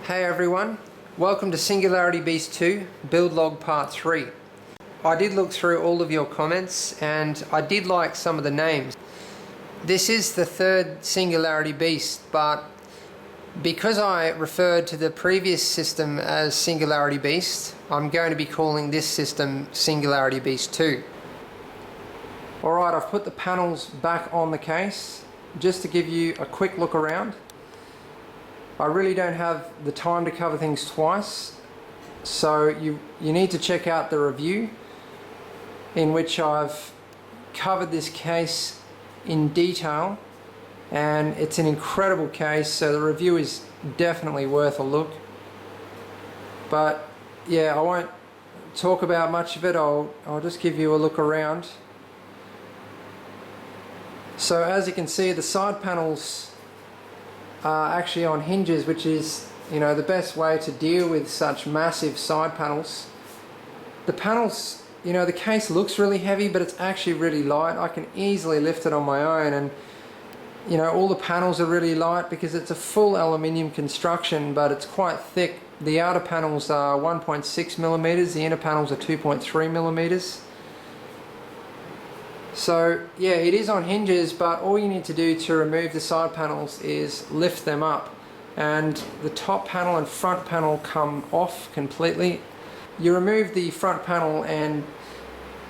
Hey everyone, welcome to Singularity Beast 2, Build Log Part 3. I did look through all of your comments and I did like some of the names. This is the third Singularity Beast, but because I referred to the previous system as Singularity Beast, I'm going to be calling this system Singularity Beast 2. Alright, I've put the panels back on the case just to give you a quick look around. I really don't have the time to cover things twice, so you need to check out the review in which I've covered this case in detail, and it's an incredible case, so the review is definitely worth a look. But yeah, I won't talk about much of it, I'll just give you a look around. So as you can see, the side panels are actually on hinges, which is, the best way to deal with such massive side panels. The panels, the case looks really heavy, but it's actually really light. I can easily lift it on my own, and all the panels are really light because it's a full aluminium construction, but it's quite thick. The outer panels are 1.6 millimeters, the inner panels are 2.3 millimeters. So yeah, it is on hinges, but all you need to do to remove the side panels is lift them up, and the top panel and front panel come off completely. You remove the front panel and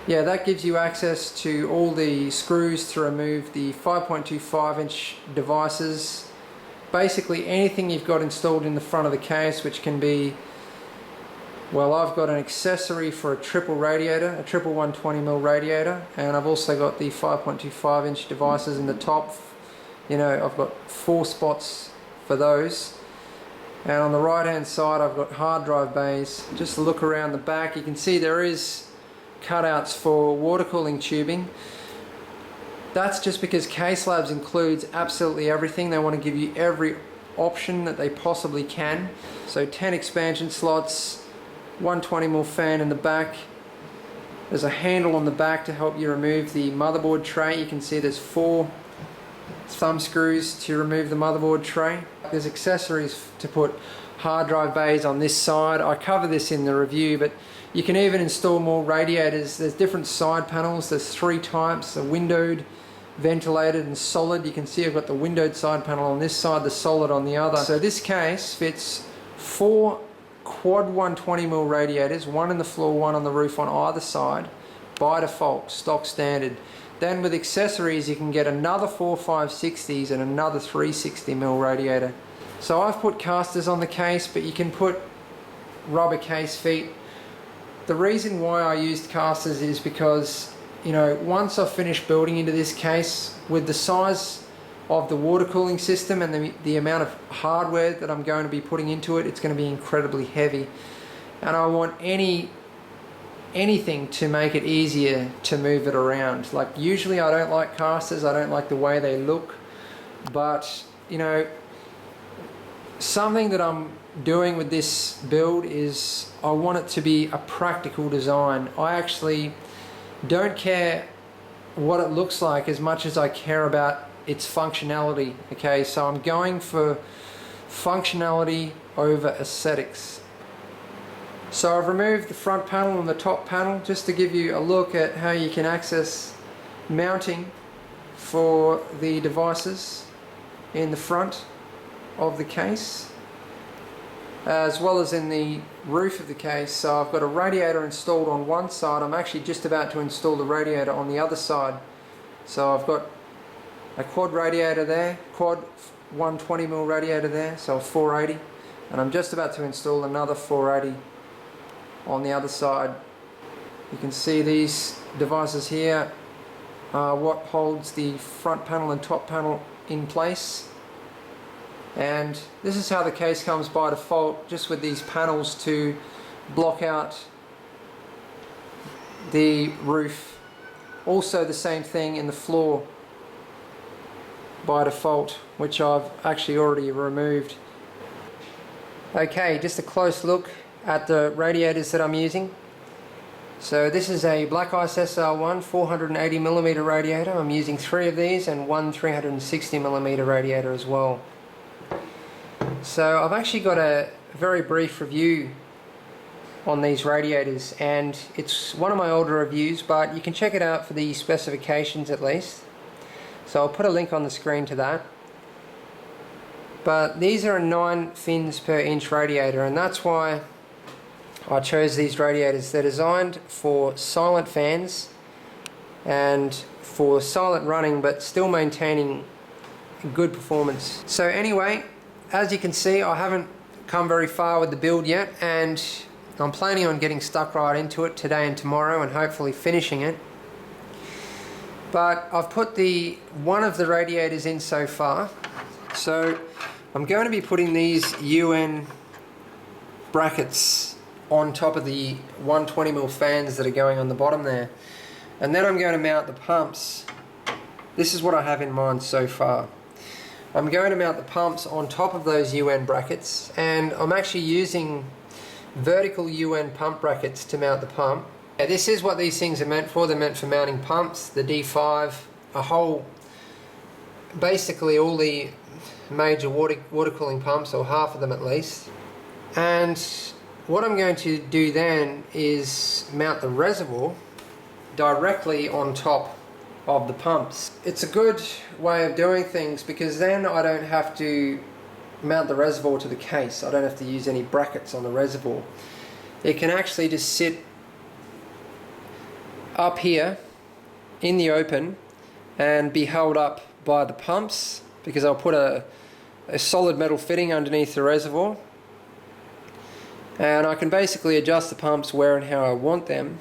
yeah, that gives you access to all the screws to remove the 5.25 inch devices. Basically anything you've got installed in the front of the case, which can be, well, I've got an accessory for a triple radiator, a triple 120mm radiator, and I've also got the 5.25 inch devices in the top. I've got 4 spots for those. And on the right hand side I've got hard drive bays. Just to look around the back, you can see there is cutouts for water cooling tubing. That's just because Case Labs includes absolutely everything. They want to give you every option that they possibly can. So 10 expansion slots, 120mm fan in the back. There's a handle on the back to help you remove the motherboard tray. You can see there's 4 thumb screws to remove the motherboard tray. There's accessories to put hard drive bays on this side. I cover this in the review, but you can even install more radiators. There's different side panels. There's 3 types: a windowed, ventilated and solid. You can see I've got the windowed side panel on this side, the solid on the other. So this case fits 4 quad 120mm radiators, 1 in the floor, 1 on the roof on either side, by default, stock standard. Then with accessories you can get another 4 560s and another 360mm radiator. So I've put casters on the case, but you can put rubber case feet. The reason why I used casters is because, once I've finished building into this case, with the size of the water cooling system and the amount of hardware that I'm going to be putting into it, it's going to be incredibly heavy, and I want anything to make it easier to move it around. Like, usually I don't like casters, I don't like the way they look, but something that I'm doing with this build is I want it to be a practical design. I actually don't care what it looks like as much as I care about its functionality. Okay, so I'm going for functionality over aesthetics. So I've removed the front panel and the top panel just to give you a look at how you can access mounting for the devices in the front of the case, as well as in the roof of the case. So I've got a radiator installed on one side. I'm actually just about to install the radiator on the other side. So I've got a quad radiator there, quad 120mm radiator there, so a 480, and I'm just about to install another 480 on the other side. You can see these devices here are what holds the front panel and top panel in place, and this is how the case comes by default, just with these panels to block out the roof. Also the same thing in the floor by default, which I've actually already removed. Okay, just a close look at the radiators that I'm using. So this is a Black Ice SR1 480mm radiator. I'm using 3 of these and 1 360mm radiator as well. So I've actually got a very brief review on these radiators, and it's one of my older reviews, but you can check it out for the specifications at least. So I'll put a link on the screen to that. But these are a 9 fins per inch radiator, and that's why I chose these radiators. They're designed for silent fans and for silent running, but still maintaining good performance. So anyway, as you can see, I haven't come very far with the build yet, and I'm planning on getting stuck right into it today and tomorrow and hopefully finishing it. But I've put one of the radiators in so far. So I'm going to be putting these UN brackets on top of the 120mm fans that are going on the bottom there. And then I'm going to mount the pumps. This is what I have in mind so far. I'm going to mount the pumps on top of those UN brackets, and I'm actually using vertical UN pump brackets to mount the pump. Yeah, this is what these things are meant for. They're meant for mounting pumps, the D5, basically all the major water cooling pumps, or half of them at least. And what I'm going to do then is mount the reservoir directly on top of the pumps. It's a good way of doing things because then I don't have to mount the reservoir to the case. I don't have to use any brackets on the reservoir. It can actually just sit up here in the open and be held up by the pumps, because I'll put a solid metal fitting underneath the reservoir, and I can basically adjust the pumps where and how I want them.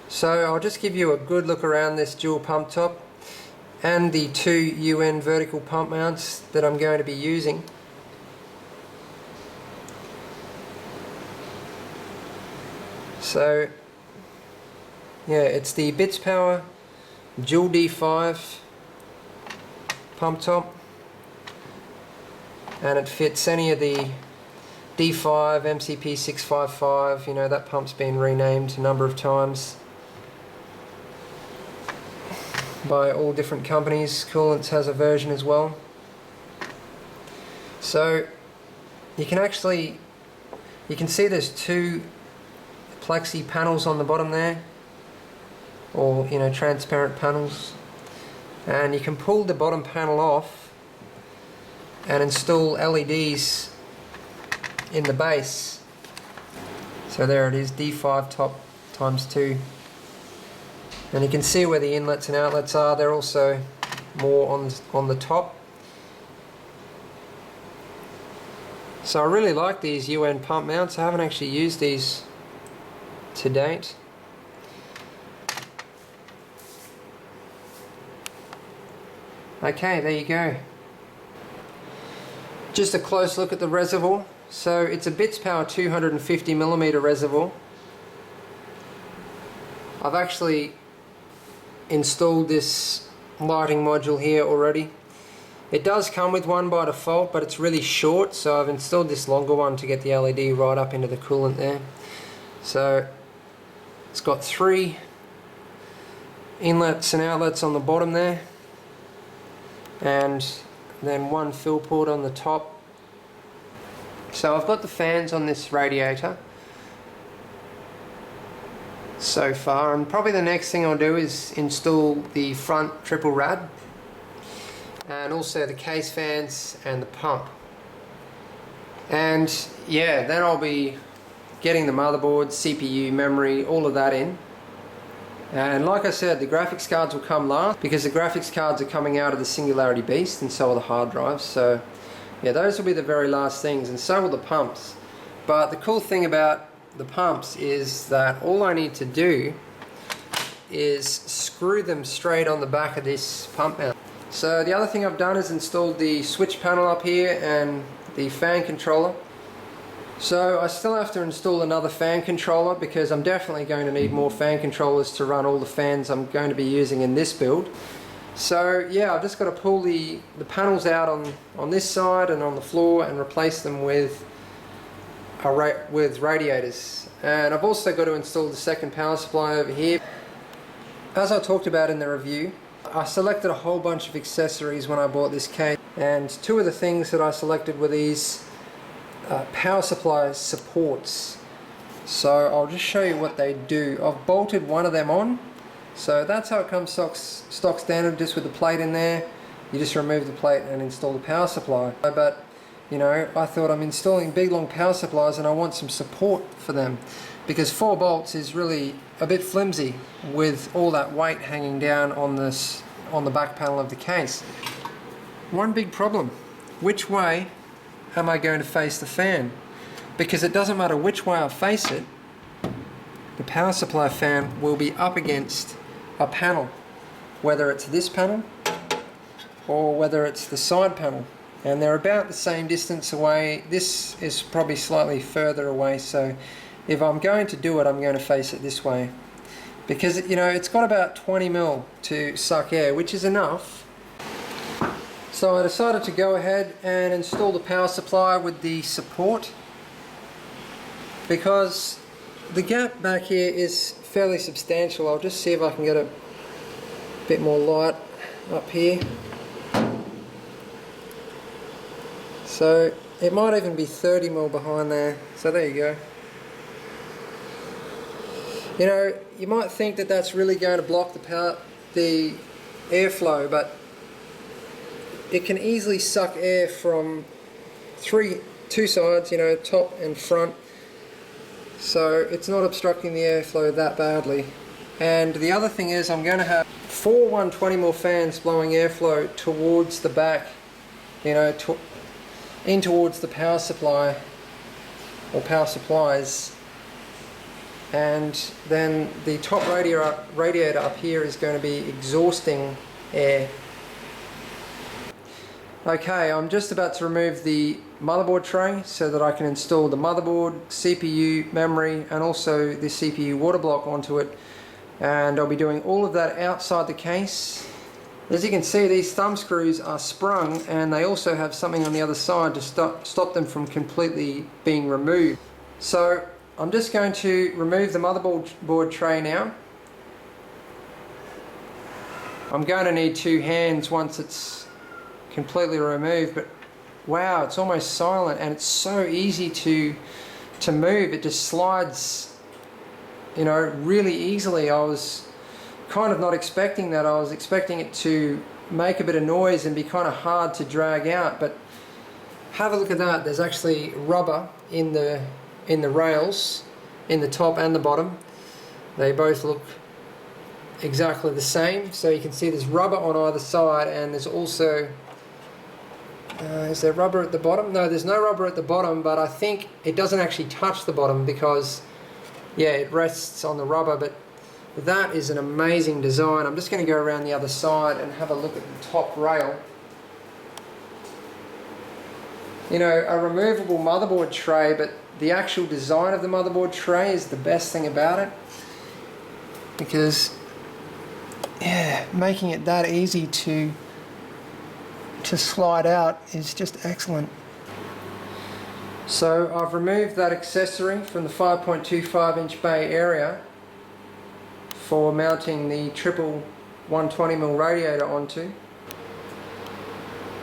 So I'll just give you a good look around this dual pump top and the 2 UN vertical pump mounts that I'm going to be using. So yeah, it's the Bits Power dual D5 pump top, and it fits any of the D5, MCP 655, you know, that pump's been renamed a number of times by all different companies. Coolants has a version as well. So you can see there's 2 plexi panels on the bottom there, or you know, transparent panels, and you can pull the bottom panel off and install LEDs in the base. So there it is, D5 top times 2, and you can see where the inlets and outlets are. They're also more on the top. So I really like these UN pump mounts. I haven't actually used these to date. Okay, there you go. Just a close look at the reservoir. So it's a Bits Power 250mm reservoir. I've actually installed this lighting module here already. It does come with one by default, but it's really short, so I've installed this longer one to get the LED right up into the coolant there. So it's got 3 inlets and outlets on the bottom there, and then 1 fill port on the top. So I've got the fans on this radiator so far, and probably the next thing I'll do is install the front triple rad, and also the case fans and the pump. And yeah, then I'll be getting the motherboard, CPU, memory, all of that in. And like I said, the graphics cards will come last, because the graphics cards are coming out of the Singularity Beast, and so are the hard drives. So yeah, those will be the very last things, and so will the pumps. But the cool thing about the pumps is that all I need to do is screw them straight on the back of this pump mount. So the other thing I've done is installed the switch panel up here and the fan controller. So I still have to install another fan controller, because I'm definitely going to need more fan controllers to run all the fans I'm going to be using in this build. So yeah, I've just got to pull the panels out on this side and on the floor and replace them with radiators. And I've also got to install the second power supply over here. As I talked about in the review, I selected a whole bunch of accessories when I bought this case, and 2 of the things that I selected were these power supply supports. So I'll just show you what they do. I've bolted one of them on. So that's how it comes stock standard, just with the plate in there. You just remove the plate and install the power supply. But you know, I thought I'm installing big long power supplies and I want some support for them, because 4 bolts is really a bit flimsy with all that weight hanging down on the back panel of the case. One big problem: which way am I going to face the fan? Because it doesn't matter which way I face it, the power supply fan will be up against a panel, whether it's this panel or whether it's the side panel, and they're about the same distance away. This is probably slightly further away, so if I'm going to do it, I'm going to face it this way, because you know it's got about 20 mil to suck air, which is enough. So I decided to go ahead and install the power supply with the support, because the gap back here is fairly substantial. I'll just see if I can get a bit more light up here. So it might even be 30 mil behind there. So there you go. You know, you might think that that's really going to block the airflow, but it can easily suck air from two sides, you know, top and front. So it's not obstructing the airflow that badly. And the other thing is, I'm going to have 4 120mm fans blowing airflow towards the back, you know, in towards the power supply or power supplies. And then the top radiator up here is going to be exhausting air. Okay, I'm just about to remove the motherboard tray so that I can install the motherboard, CPU, memory, and also the CPU water block onto it. And I'll be doing all of that outside the case. As you can see, these thumb screws are sprung, and they also have something on the other side to stop them from completely being removed. So I'm just going to remove the motherboard tray now. I'm going to need 2 hands once it's completely removed, but wow, it's almost silent, and it's so easy to move. It just slides, you know, really easily. I was kind of not expecting that. I was expecting it to make a bit of noise and be kind of hard to drag out, but have a look at that. There's actually rubber in the rails, in the top and the bottom. They both look exactly the same. So you can see there's rubber on either side, and there's also is there rubber at the bottom? No, there's no rubber at the bottom, but I think it doesn't actually touch the bottom because, yeah, it rests on the rubber. But that is an amazing design. I'm just going to go around the other side and have a look at the top rail. You know, a removable motherboard tray, but the actual design of the motherboard tray is the best thing about it, because, yeah, making it that easy to slide out is just excellent. So I've removed that accessory from the 5.25 inch bay area for mounting the triple 120mm radiator onto.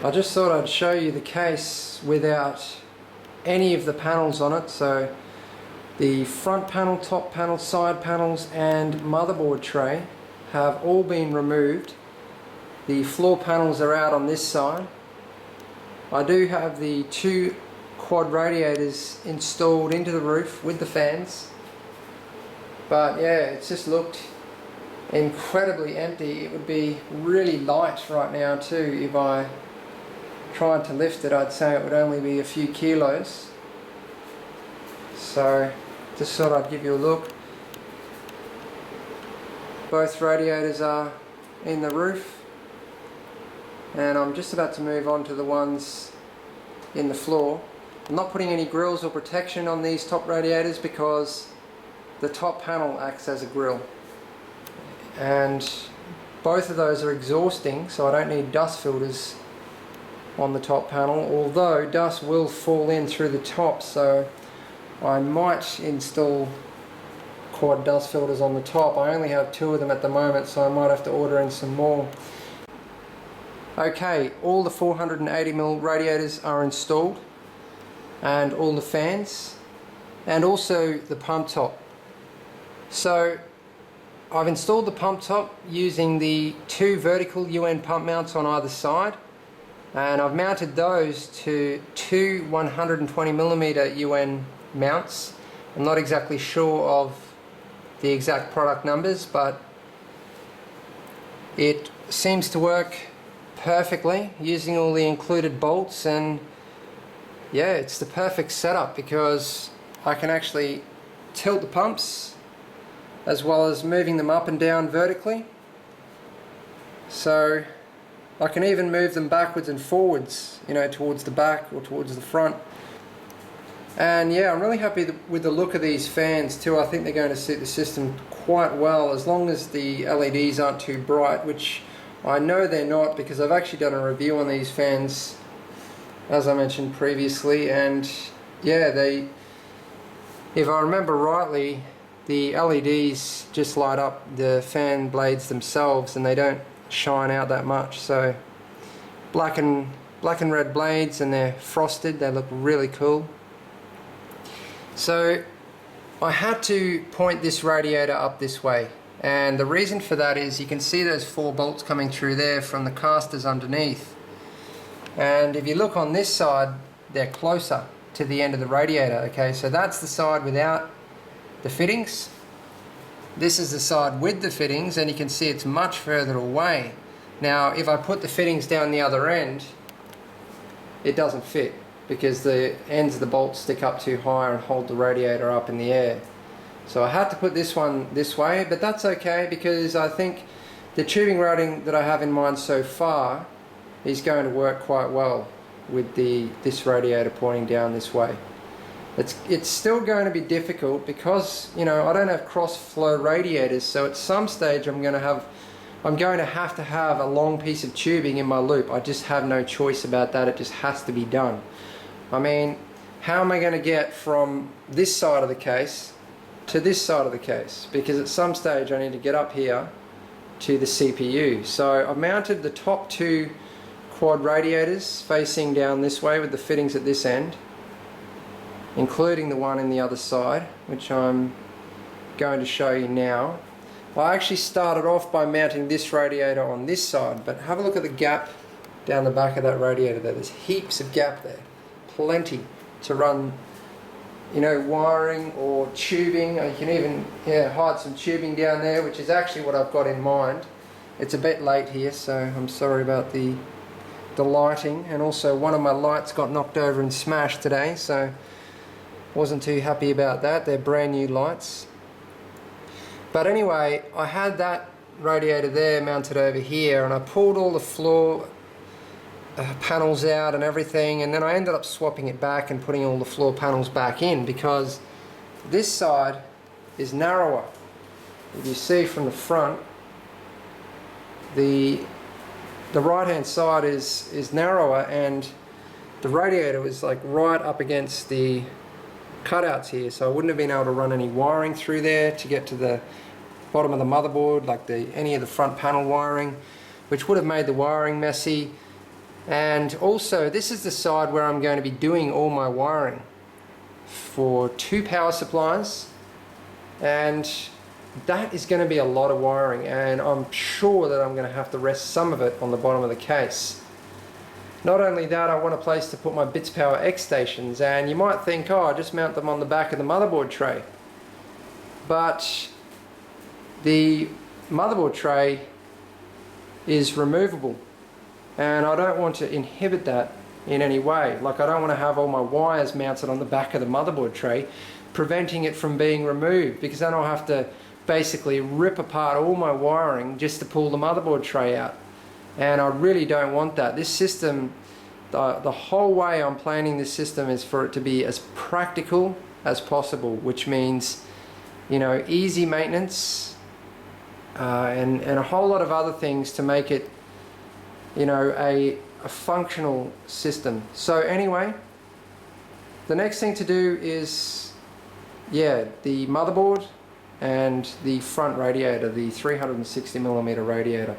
I just thought I'd show you the case without any of the panels on it. So the front panel, top panel, side panels and motherboard tray have all been removed. The floor panels are out on this side. I do have the 2 quad radiators installed into the roof with the fans, but yeah, it's just looked incredibly empty. It would be really light right now too. If I tried to lift it, I'd say it would only be a few kilos. So just thought I'd give you a look. Both radiators are in the roof, and I'm just about to move on to the ones in the floor. I'm not putting any grills or protection on these top radiators because the top panel acts as a grill, and both of those are exhausting, so I don't need dust filters on the top panel, although dust will fall in through the top, so I might install quad dust filters on the top. I only have 2 of them at the moment, so I might have to order in some more. Okay, all the 480mm radiators are installed. and all the fans, and also the pump top. So I've installed the pump top using the 2 vertical UN pump mounts on either side, and I've mounted those to 2 120mm UN mounts. I'm not exactly sure of the exact product numbers, but it seems to work perfectly using all the included bolts, and yeah, it's the perfect setup because I can actually tilt the pumps as well as moving them up and down vertically. So I can even move them backwards and forwards, you know, towards the back or towards the front. And yeah, I'm really happy with the look of these fans too. I think they're going to suit the system quite well, as long as the LEDs aren't too bright, which I know they're not because I've actually done a review on these fans, as I mentioned previously, and yeah, if I remember rightly, the LEDs just light up the fan blades themselves and they don't shine out that much. So black and red blades, and they're frosted, they look really cool. So I had to point this radiator up this way, and the reason for that is you can see those 4 bolts coming through there from the casters underneath, and if you look on this side, they're closer to the end of the radiator. Okay, so that's the side without the fittings. This is the side with the fittings, and you can see it's much further away. Now if I put the fittings down the other end, it doesn't fit because the ends of the bolts stick up too high and hold the radiator up in the air. So I had to put this one this way, but that's okay because I think the tubing routing that I have in mind so far is going to work quite well with this radiator pointing down this way. It's still going to be difficult because, you know, I don't have cross flow radiators, so at some stage I'm going to have to have a long piece of tubing in my loop. I just have no choice about that. It just has to be done. I mean, how am I going to get from this side of the case to this side of the case? Because at some stage I need to get up here to the CPU. So I've mounted the top 2 quad radiators facing down this way with the fittings at this end, including the one in the other side, which I'm going to show you now. I actually started off by mounting this radiator on this side, but have a look at the gap down the back of that radiator there. There's heaps of gap there, plenty to run, you know, wiring or tubing. You can even hide some tubing down there, which is actually what I've got in mind. It's a bit late here, so I'm sorry about the lighting, and also one of my lights got knocked over and smashed today, so wasn't too happy about that. They're brand new lights. But anyway, I had that radiator there mounted over here, and I pulled all the floor panels out and everything, and then I ended up swapping it back and putting all the floor panels back in because this side is narrower. If you see from the front, the right hand side is narrower, and the radiator was like right up against the cutouts here, so I wouldn't have been able to run any wiring through there to get to the bottom of the motherboard, like any of the front panel wiring, which would have made the wiring messy. And also this is the side where I'm going to be doing all my wiring for 2 power supplies, and that is going to be a lot of wiring, and I'm sure that I'm going to have to rest some of it on the bottom of the case. Not only that, I want a place to put my Bits Power X stations, and you might think, oh, I just mount them on the back of the motherboard tray. But the motherboard tray is removable, and I don't want to inhibit that in any way. Like, I don't want to have all my wires mounted on the back of the motherboard tray, preventing it from being removed, because then I'll have to basically rip apart all my wiring just to pull the motherboard tray out. And I really don't want that. This system, the whole way I'm planning this system is for it to be as practical as possible, which means, you know, easy maintenance and a whole lot of other things to make it, you know, a functional system. So anyway, the next thing to do is, yeah, the motherboard and the front radiator, the 360mm radiator.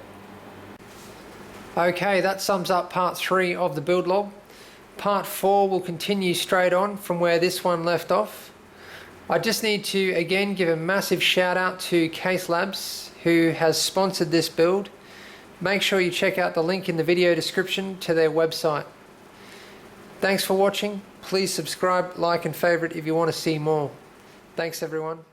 Okay, that sums up part 3 of the build log. Part 4 will continue straight on from where this one left off. I just need to again give a massive shout out to Case Labs, who has sponsored this build. Make sure you check out the link in the video description to their website. Thanks for watching. Please subscribe, like and favorite if you want to see more. Thanks everyone.